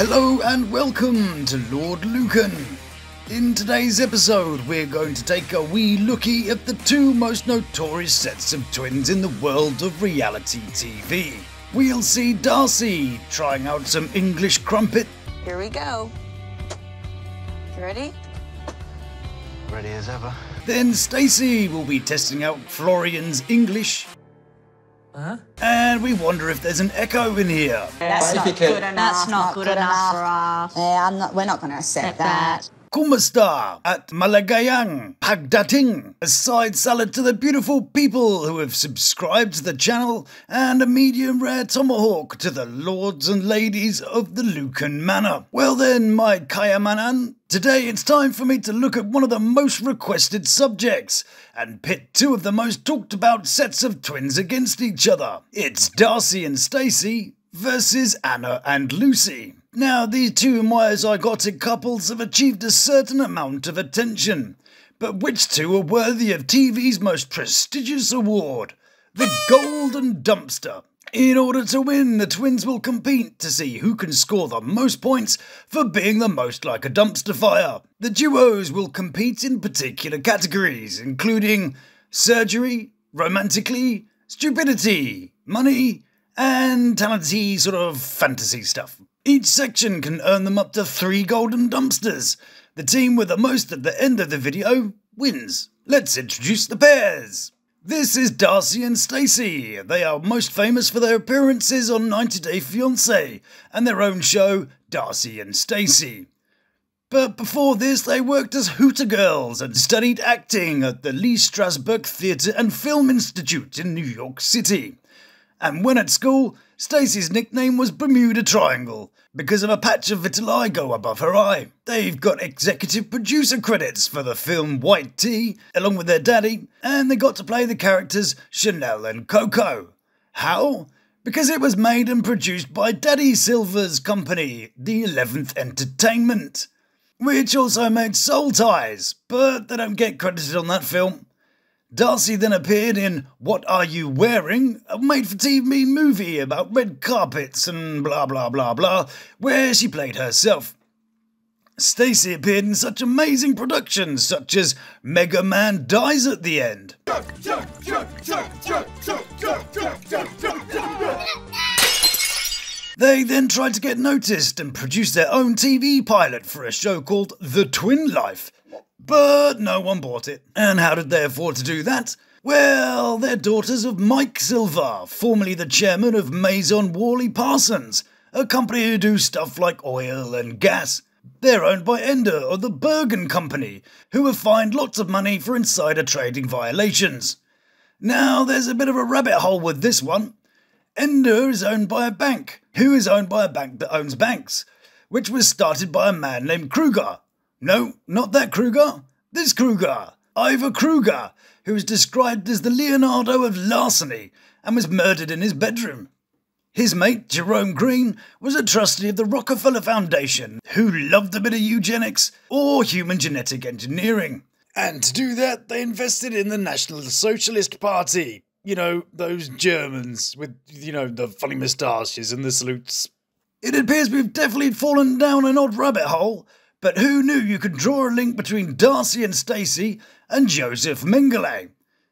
Hello and welcome to Lawd Lukan. In today's episode, we're going to take a wee lookie at the two most notorious sets of twins in the world of reality TV. We'll see Darcey trying out some English crumpet. Here we go. You ready? Ready as ever. Then Stacey will be testing out Florian's English. Huh? And we wonder if there's an echo in here. That's not good enough. That's not good enough for us. We're not going to accept that. Kumusta at Malagayang Pagdating, a side salad to the beautiful people who have subscribed to the channel, and a medium rare tomahawk to the lords and ladies of the Lukan Manor. Well then, my Kayamanan, today it's time for me to look at one of the most requested subjects and pit two of the most talked about sets of twins against each other. It's Darcey and Stacey versus Anna and Lucy. Now, these two myozygotic couples have achieved a certain amount of attention, but which two are worthy of TV's most prestigious award, the Golden Dumpster? In order to win, the twins will compete to see who can score the most points for being the most like a dumpster fire. The duos will compete in particular categories, including surgery, romantically, stupidity, money, and talenty sort of fantasy stuff. Each section can earn them up to 3 golden dumpsters. The team with the most at the end of the video wins. Let's introduce the pairs. This is Darcey and Stacey. They are most famous for their appearances on 90 Day Fiancé and their own show, Darcey and Stacey. But before this, they worked as Hooter Girls and studied acting at the Lee Strasberg Theatre and Film Institute in New York City. And when at school, Stacey's nickname was Bermuda Triangle because of a patch of vitiligo above her eye. They've got executive producer credits for the film White Tea, along with their daddy, and they got to play the characters Chanel and Coco. How? Because it was made and produced by Daddy Silva's company, the 11th Entertainment, which also made Soul Ties, but they don't get credited on that film. Darcey then appeared in What Are You Wearing?, a made-for-TV movie about red carpets and blah blah blah blah, where she played herself. Stacey appeared in such amazing productions such as Mega Man Dies at the End. They then tried to get noticed and produced their own TV pilot for a show called The Twin Life. But no one bought it. And how did they afford to do that? Well, they're daughters of Mike Silva, formerly the chairman of Maison Worley Parsons, a company who do stuff like oil and gas. They're owned by Ender or the Bergen Company, who have fined lots of money for insider trading violations. Now, there's a bit of a rabbit hole with this one. Ender is owned by a bank, who is owned by a bank that owns banks, which was started by a man named Kruger. No, not that Kruger. This Kruger, Ivor Kruger, who is described as the Leonardo of larceny and was murdered in his bedroom. His mate, Jerome Green, was a trustee of the Rockefeller Foundation who loved a bit of eugenics or human genetic engineering. And to do that, they invested in the National Socialist Party. You know, those Germans with, the funny moustaches and the salutes. It appears we've definitely fallen down an odd rabbit hole. But who knew you could draw a link between Darcey and Stacey and Joseph Mengele,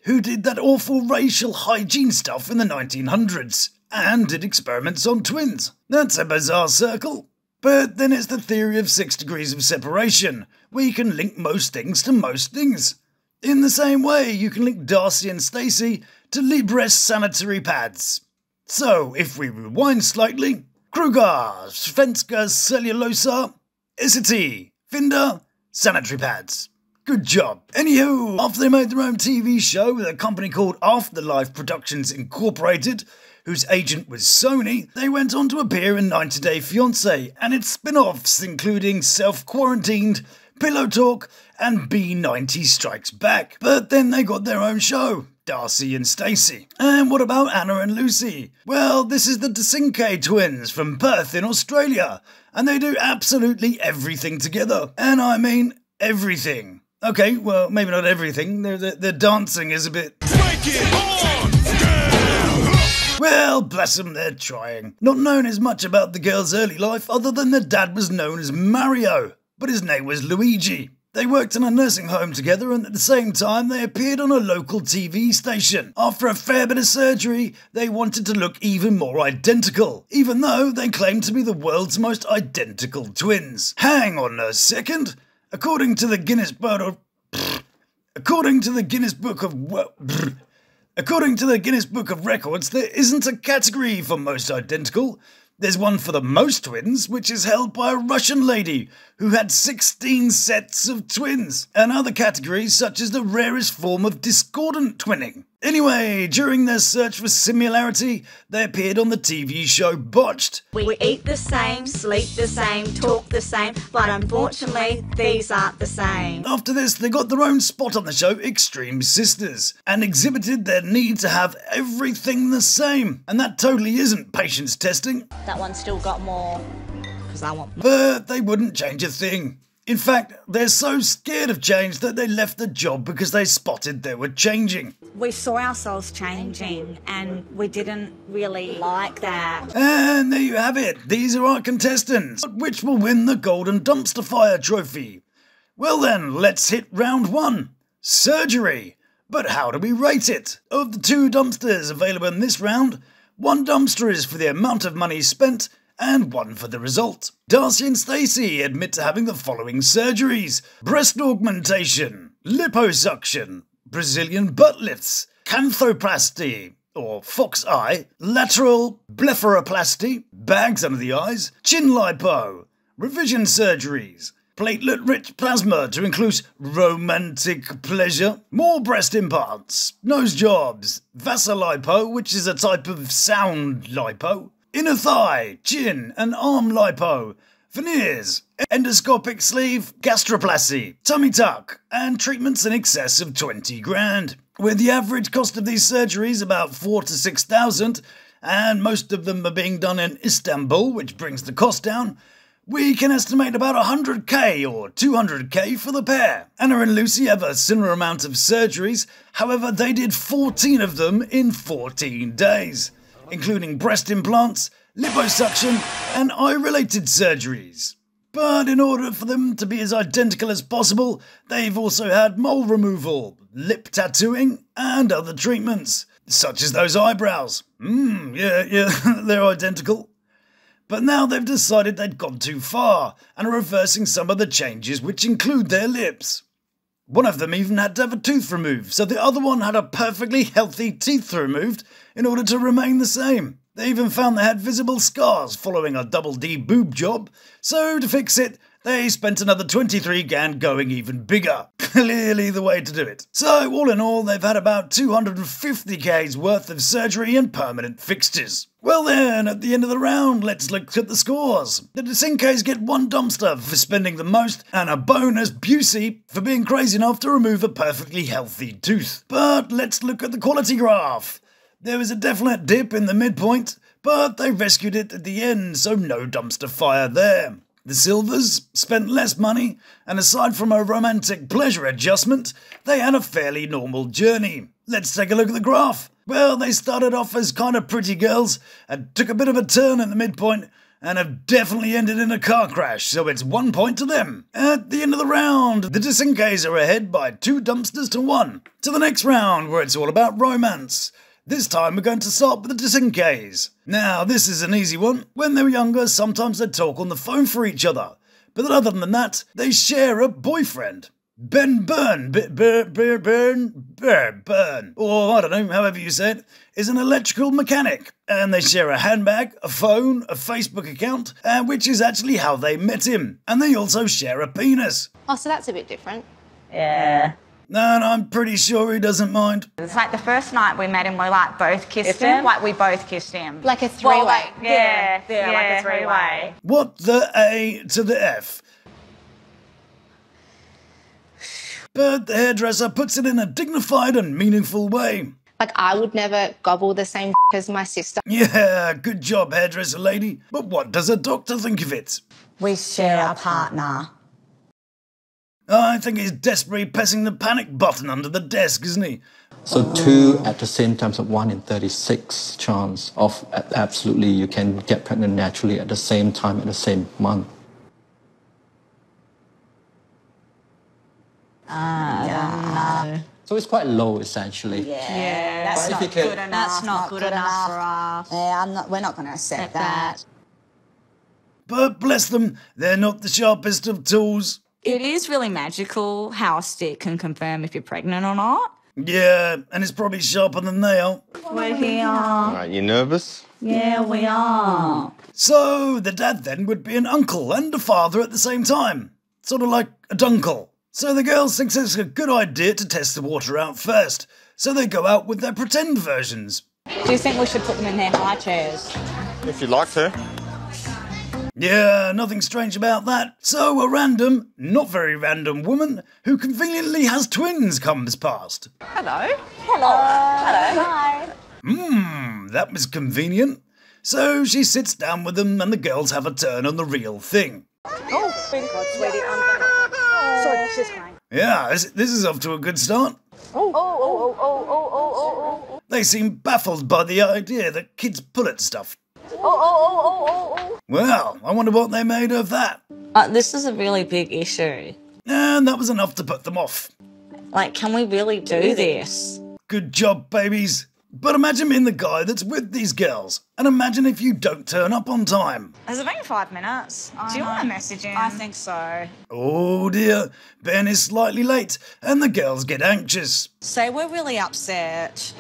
who did that awful racial hygiene stuff in the 1900s and did experiments on twins? That's a bizarre circle. But then it's the theory of 6 degrees of separation, where you can link most things to most things. In the same way, you can link Darcey and Stacey to Libres sanitary pads. So, if we rewind slightly, Kruger, Svenska Cellulosa, Essity, Finder, sanitary pads. Good job. Anywho, after they made their own TV show with a company called Afterlife Productions Incorporated, whose agent was Sony, they went on to appear in 90 Day Fiancé and its spin-offs including Self-Quarantined, Pillow Talk, and B90 Strikes Back. But then they got their own show, Darcey and Stacey. And what about Anna and Lucy? Well, this is the Decinque twins from Perth in Australia, and they do absolutely everything together. And I mean everything. Okay, well, maybe not everything. Their dancing is a bit... Break it on! Well, Well, bless them, they're trying. Not knowing as much about the girl's early life other than their dad was known as Mario, but his name was Luigi. They worked in a nursing home together, and at the same time they appeared on a local TV station. After a fair bit of surgery, they wanted to look even more identical, even though they claimed to be the world's most identical twins. Hang on a second. According to the Guinness Book of Records, there isn't a category for most identical. There's one for the most twins, which is held by a Russian lady who had 16 sets of twins, and other categories such as the rarest form of discordant twinning. Anyway, during their search for similarity, they appeared on the TV show Botched. We eat the same, sleep the same, talk the same, but unfortunately, these aren't the same. After this, they got their own spot on the show Extreme Sisters, and exhibited their need to have everything the same. And that totally isn't patience testing. That one still got more, because I want more. But they wouldn't change a thing. In fact, they're so scared of change that they left the job because they spotted they were changing. We saw ourselves changing and we didn't really like that. And there you have it. These are our contestants. Which will win the Golden Dumpster Fire trophy? Well then, let's hit round one. Surgery. But how do we rate it? Of the 2 dumpsters available in this round, 1 dumpster is for the amount of money spent and 1 for the result. Darcey and Stacey admit to having the following surgeries: breast augmentation, liposuction, Brazilian butt lifts, canthoplasty, or fox eye, lateral blepharoplasty, bags under the eyes, chin lipo, revision surgeries, platelet-rich plasma to include romantic pleasure, more breast implants, nose jobs, vasolipo, which is a type of sound lipo, inner thigh, chin and arm lipo, veneers, endoscopic sleeve, gastroplasty, tummy tuck, and treatments in excess of 20 grand. With the average cost of these surgeries about 4,000 to 6,000, and most of them are being done in Istanbul, which brings the cost down, we can estimate about 100k or 200k for the pair. Anna and Lucy have a similar amount of surgeries, however they did 14 of them in 14 days, including breast implants, liposuction, and eye-related surgeries. But in order for them to be as identical as possible, they've also had mole removal, lip tattooing, and other treatments, such as those eyebrows. Yeah, they're identical. But now they've decided they'd gone too far, and are reversing some of the changes, which include their lips. One of them even had to have a tooth removed, so the other one had a perfectly healthy teeth removed in order to remain the same. They even found they had visible scars following a double D boob job, so to fix it, they spent another 23 grand going even bigger. Clearly the way to do it. So all in all, they've had about 250k's worth of surgery and permanent fixtures. Well then, at the end of the round, let's look at the scores. The Decinques get 1 dumpster for spending the most, and a bonus Busey for being crazy enough to remove a perfectly healthy tooth. But let's look at the quality graph. There was a definite dip in the midpoint, but they rescued it at the end, so no dumpster fire there. The Silvas spent less money, and aside from a romantic pleasure adjustment, they had a fairly normal journey. Let's take a look at the graph. Well, they started off as kind of pretty girls, and took a bit of a turn at the midpoint, and have definitely ended in a car crash, so it's 1 point to them. At the end of the round, the Decinques are ahead by 2 dumpsters to 1. To the next round, where it's all about romance. This time we're going to start with the Decinques. Now, this is an easy one. When they were younger, sometimes they'd talk on the phone for each other. But other than that, they share a boyfriend. Ben Byrne, or I don't know, however you say it, is an electrical mechanic. And they share a handbag, a phone, a Facebook account, which is actually how they met him. And they also share a penis. Oh, so that's a bit different. Yeah. No, and I'm pretty sure he doesn't mind. It's like the first night we met him, we like both kissed him. Like we both kissed him. Like a three-way. Well, like, yeah, like a three-way. What the A to the F? But the hairdresser puts it in a dignified and meaningful way. Like, I would never gobble the same as my sister. Yeah, good job, hairdresser lady. But what does a doctor think of it? We share our partner. I think he's desperately pressing the panic button under the desk, isn't he? So 2 at the same time, so 1 in 36 chance of absolutely you can get pregnant naturally at the same time, at the same month. No. So it's quite low, essentially. Yeah, that's But not if you can- good enough. That's not good enough for us. Yeah, we're not going to accept that. But bless them, they're not the sharpest of tools. It is really magical how a stick can confirm if you're pregnant or not. Yeah, and it's probably sharper than they are. We're here. Alright, you nervous? Yeah, we are. So the dad then would be an uncle and a father at the same time. Sort of like a dunkle. So the girls think it's a good idea to test the water out first. So they go out with their pretend versions. Do you think we should put them in their high chairs? If you'd like to. Yeah, nothing strange about that. So a random, not very random woman who conveniently has twins comes past. Hi. That was convenient. So she sits down with them and the girls have a turn on the real thing. Sorry, she's crying. Yeah, this is off to a good start. They seem baffled by the idea that kids pull at stuff. Well, I wonder what they made of that. This is a really big issue. And that was enough to put them off. Like, can we really do this? Good job, babies. But imagine being the guy that's with these girls. And imagine if you don't turn up on time. Has it been 5 minutes? Do you want to message him? I think so. Oh dear, Ben is slightly late and the girls get anxious. Say we're really upset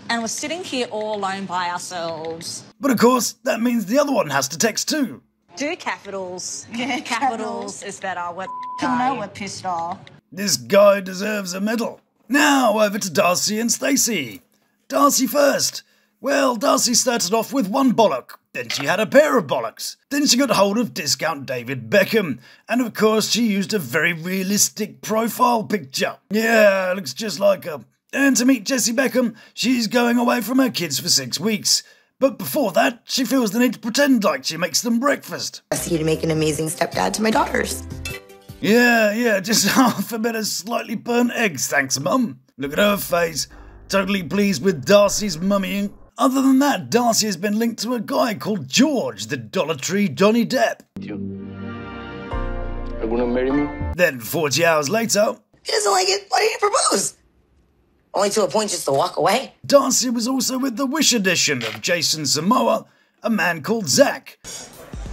and we're sitting here all alone by ourselves. But of course, that means the other one has to text too. Do capitals. Yeah, capitals is better. We're we're pissed off. This guy deserves a medal. Now over to Darcey and Stacey. Darcey first. Well, Darcey started off with one bollock. Then she had a pair of bollocks. Then she got hold of discount David Beckham. And of course she used a very realistic profile picture. Yeah, looks just like her. And to meet Jessie Beckham, she's going away from her kids for 6 weeks. But before that, she feels the need to pretend like she makes them breakfast. I see you to make an amazing stepdad to my daughters. Yeah, just half a bit of slightly burnt eggs, thanks, Mum. Look at her face. Totally pleased with Darcey's mummying. Other than that, Darcey has been linked to a guy called George, the Dollar Tree Johnny Depp. You gonna marry me? Then 40 hours later, He doesn't like it. Why didn't you propose? Only to a point just to walk away. Darcey was also with the Wish edition of Jason Samoa, a man called Zach.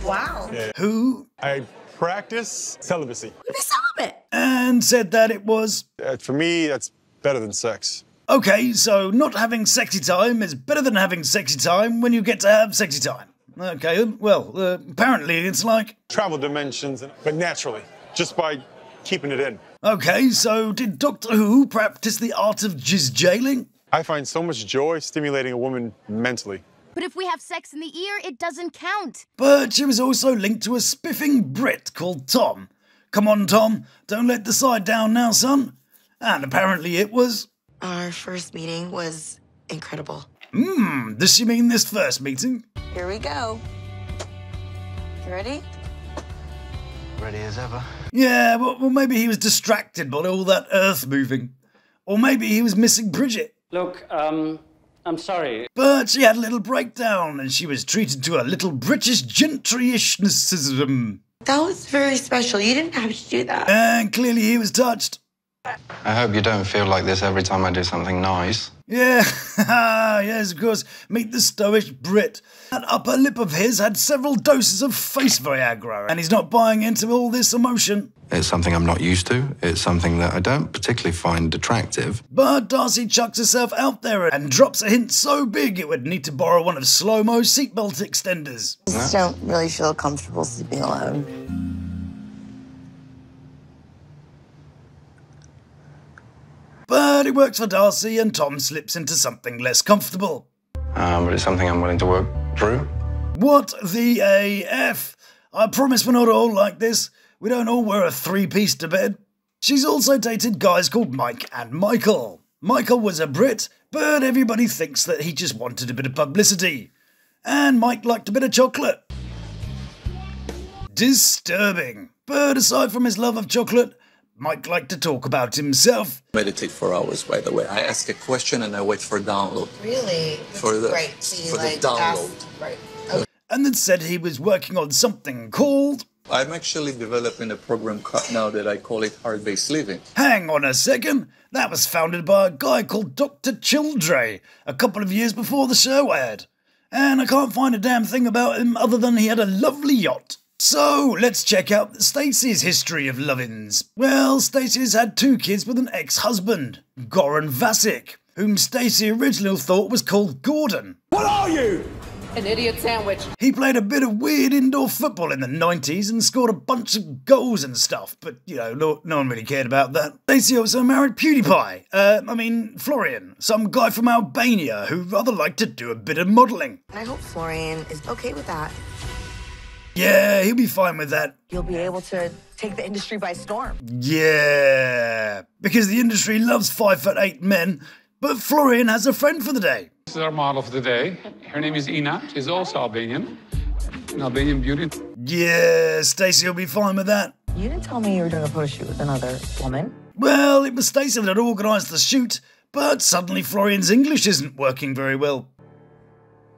Wow. Who? I practice celibacy. Be celibate. And said that it was... For me, that's better than sex. Okay, so not having sexy time is better than having sexy time when you get to have sexy time. Okay, well, apparently it's like... Travel dimensions, but naturally, just by keeping it in. Okay, so did Doctor Who practice the art of jizz-jailing? I find so much joy stimulating a woman mentally. But if we have sex in the ear, it doesn't count. But she was also linked to a spiffing Brit called Tom. Come on, Tom, don't let the side down now, son. And apparently it was... Our first meeting was incredible. Does she mean this first meeting? Here we go. You ready? Ready as ever. Yeah, well, maybe he was distracted by all that earth moving. Or maybe he was missing Bridget. Look, I'm sorry. But she had a little breakdown and she was treated to a little British gentry-ishnessism. That was very special. You didn't have to do that. And clearly he was touched. I hope you don't feel like this every time I do something nice. Yeah, yes, of course. Meet the stoic Brit. That upper lip of his had several doses of face Viagra, and he's not buying into all this emotion. It's something I'm not used to. It's something that I don't particularly find attractive. But Darcey chucks herself out there and drops a hint so big it would need to borrow one of Slow-Mo seatbelt extenders. I just don't really feel comfortable sleeping alone. But it works for Darcey and Tom slips into something less comfortable. But it's something I'm willing to work through. What the AF? I promise we're not all like this. We don't all wear a three-piece to bed. She's also dated guys called Mike and Michael. Michael was a Brit, but everybody thinks that he just wanted a bit of publicity. And Mike liked a bit of chocolate. Disturbing. But aside from his love of chocolate, Mike liked to talk about himself. Meditate for hours, by the way. I ask a question and I wait for download. Really? For the, great. So you for like the download. right. Okay. And then said he was working on something called... I'm actually developing a program now that I call it Hard-Based Living. Hang on a second. That was founded by a guy called Dr. Childre a couple of years before the show aired. And I can't find a damn thing about him other than he had a lovely yacht. So, let's check out Stacey's history of lovins. Well, Stacey's had 2 kids with an ex-husband, Goran Vasic, whom Stacey originally thought was called Gordon. What are you? An idiot sandwich. He played a bit of weird indoor football in the 90s and scored a bunch of goals and stuff, but, you know, no one really cared about that. Stacey also married Florian, some guy from Albania who rather liked to do a bit of modelling. I hope Florian is okay with that. Yeah, he'll be fine with that. You'll be able to take the industry by storm. Yeah, because the industry loves 5'8" men, but Florian has a friend for the day. This is our model for the day. Her name is Ina. She's also Albanian. An Albanian beauty. Yeah, Stacey will be fine with that. You didn't tell me you were doing a photo shoot with another woman. Well, it was Stacey that had organised the shoot, but suddenly Florian's English isn't working very well.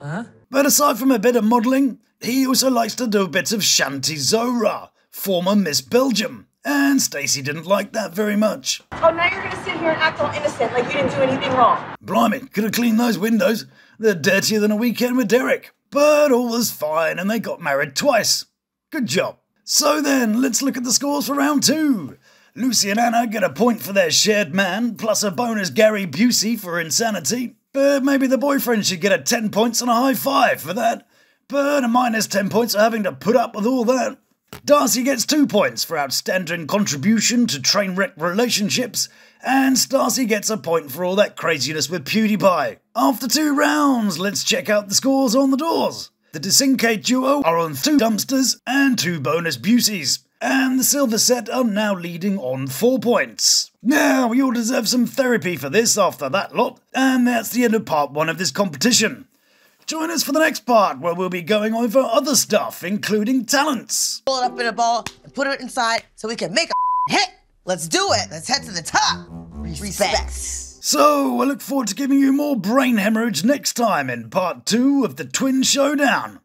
Huh? But aside from a bit of modelling, he also likes to do a bit of Shanti Zora, former Miss Belgium, and Stacey didn't like that very much. Oh, now you're gonna sit here and act all innocent like you didn't do anything wrong. Blimey, could have cleaned those windows. They're dirtier than a weekend with Derek. But all was fine and they got married twice. Good job. So then, let's look at the scores for round 2. Lucy and Anna get a point for their shared man, plus a bonus Gary Busey for insanity. But maybe the boyfriend should get a 10 points and a high 5 for that. But a minus 10 points for having to put up with all that. Darcey gets 2 points for outstanding contribution to train wreck relationships, and Stacey gets a point for all that craziness with PewDiePie. After 2 rounds, let's check out the scores on the doors. The Decinque duo are on 2 dumpsters and 2 bonus Buseys, and the Silva set are now leading on 4 points. Now, you all deserve some therapy for this after that lot, and that's the end of part 1 of this competition. Join us for the next part, where we'll be going over other stuff, including talents. Pull it up in a ball and put it inside so we can make a hit. Let's do it. Let's head to the top. Respects. So, I look forward to giving you more brain hemorrhage next time in part 2 of the Twin Showdown.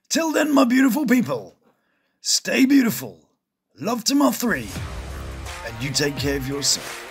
Till then, my beautiful people, stay beautiful, love to my 3, and you take care of yourself.